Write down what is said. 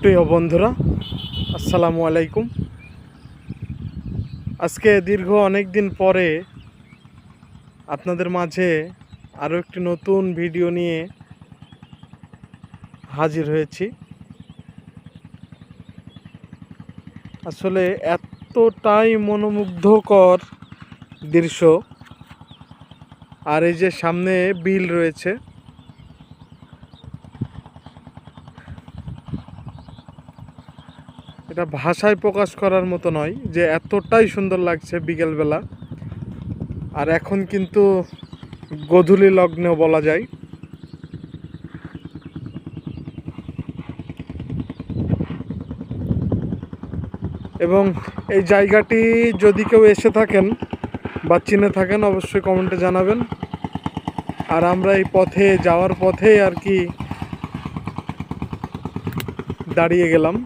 প্রিয় বন্ধুরা, আসসালামু আলাইকুম। আজকে দীর্ঘ অনেক দিন পরে আপনাদের মাঝে আরও একটি নতুন ভিডিও নিয়ে হাজির হয়েছি। আসলে এতটাই মনোমুগ্ধকর দৃশ্য, আর এই যে সামনে বিল রয়েছে, এটা ভাষায় প্রকাশ করার মতো নয় যে এতটাই সুন্দর লাগছে বিকেলবেলা। আর এখন কিন্তু গোধূলি লগ্নেও বলা যায়। এবং এই জায়গাটি যদি কেউ এসে থাকেন বা চিনে থাকেন অবশ্যই কমেন্টে জানাবেন। আর আমরা এই পথে যাওয়ার পথে আর কি দাঁড়িয়ে গেলাম।